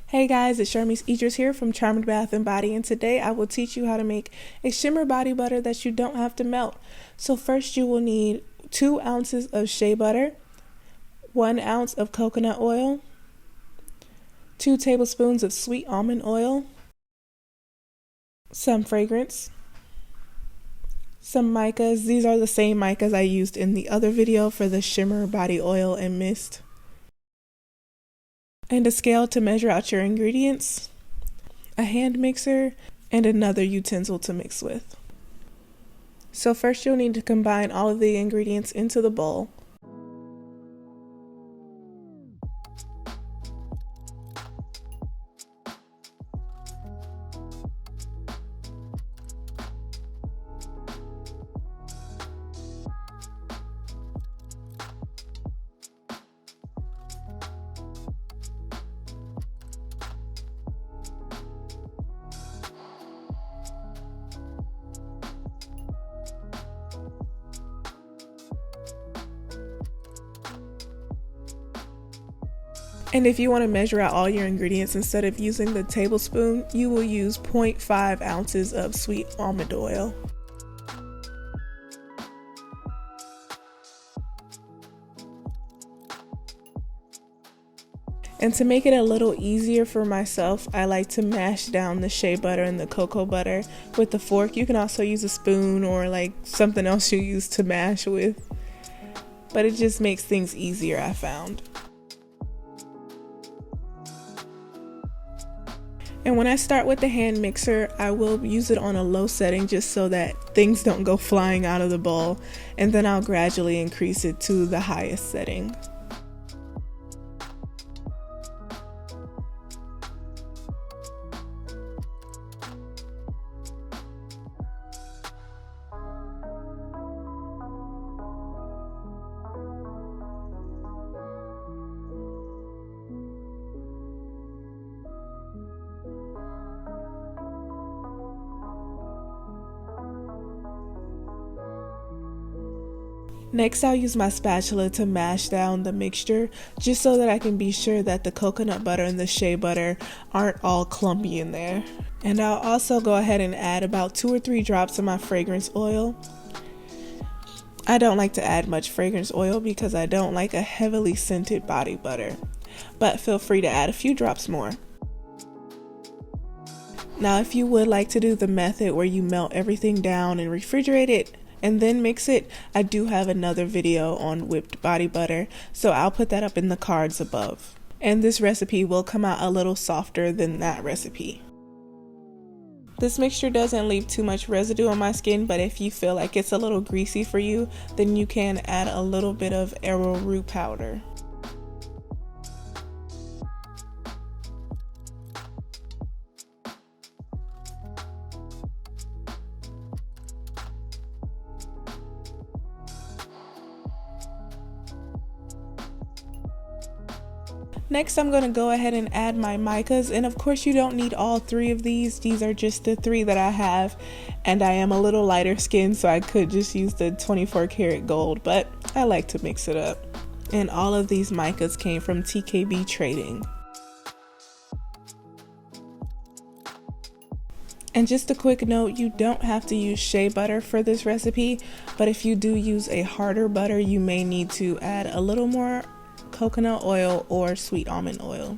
Hey guys, it's Sharmise Idris here from Charmed Bath and Body, and today I will teach you how to make a shimmer body butter that you don't have to melt. So first you will need 2 ounces of shea butter, 1 ounce of coconut oil, 2 tablespoons of sweet almond oil, some fragrance, some micas. These are the same micas I used in the other video for the shimmer body oil and mist, and a scale to measure out your ingredients, a hand mixer, and another utensil to mix with. So first you'll need to combine all of the ingredients into the bowl. And if you want to measure out all your ingredients, instead of using the tablespoon, you will use 0.5 ounces of sweet almond oil. And to make it a little easier for myself, I like to mash down the shea butter and the cocoa butter with a fork. You can also use a spoon or like something else you use to mash with, but it just makes things easier, I found. And when I start with the hand mixer, I will use it on a low setting just so that things don't go flying out of the bowl, and then I'll gradually increase it to the highest setting. Next, I'll use my spatula to mash down the mixture just so that I can be sure that the coconut butter and the shea butter aren't all clumpy in there. And I'll also go ahead and add about 2 or 3 drops of my fragrance oil. I don't like to add much fragrance oil because I don't like a heavily scented body butter, but feel free to add a few drops more. Now, if you would like to do the method where you melt everything down and refrigerate it and then mix it, I do have another video on whipped body butter, so I'll put that up in the cards above. And this recipe will come out a little softer than that recipe. This mixture doesn't leave too much residue on my skin, but if you feel like it's a little greasy for you, then you can add a little bit of arrowroot powder. Next, I'm going to go ahead and add my micas, and of course you don't need all 3 of these. These are just the 3 that I have, and I am a little lighter skinned, so I could just use the 24 karat gold, but I like to mix it up. And all of these micas came from TKB Trading. And just a quick note, you don't have to use shea butter for this recipe, but if you do use a harder butter, you may need to add a little more coconut oil or sweet almond oil.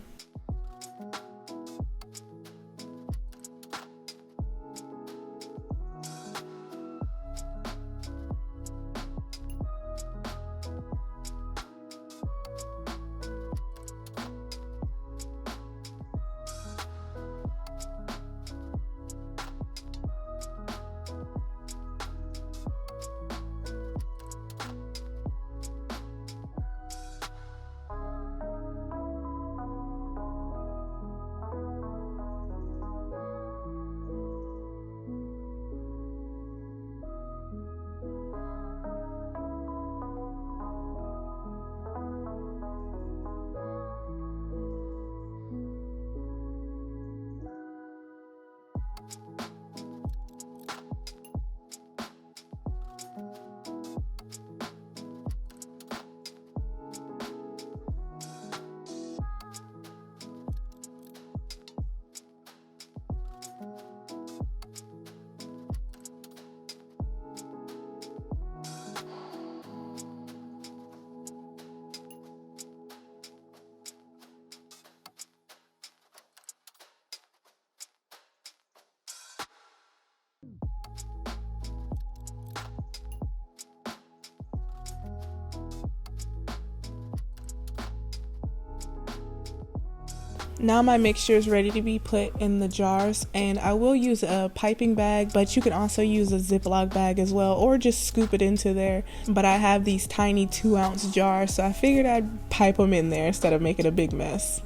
Now my mixture is ready to be put in the jars, and I will use a piping bag, but you can also use a Ziploc bag as well, or just scoop it into there. But I have these tiny 2-ounce jars, so I figured I'd pipe them in there instead of making a big mess.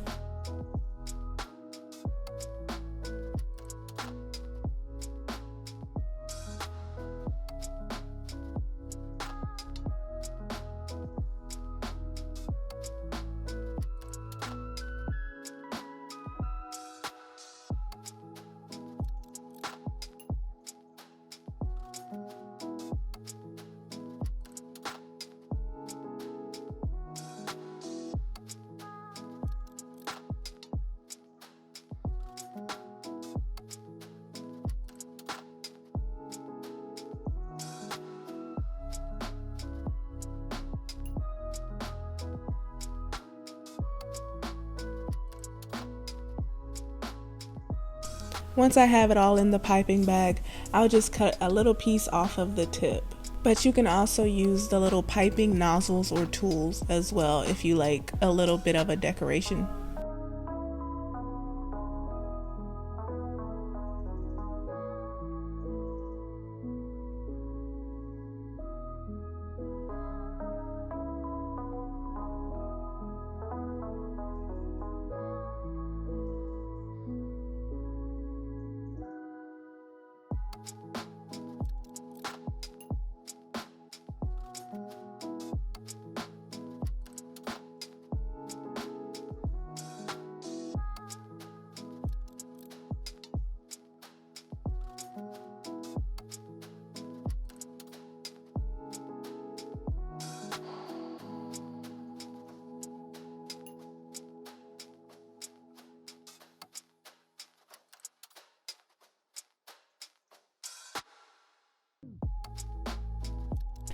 Once I have it all in the piping bag, I'll just cut a little piece off of the tip. But you can also use the little piping nozzles or tools as well if you like a little bit of a decoration.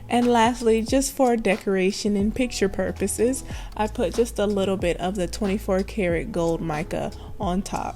And lastly, just for decoration and picture purposes, I put just a little bit of the 24 karat gold mica on top.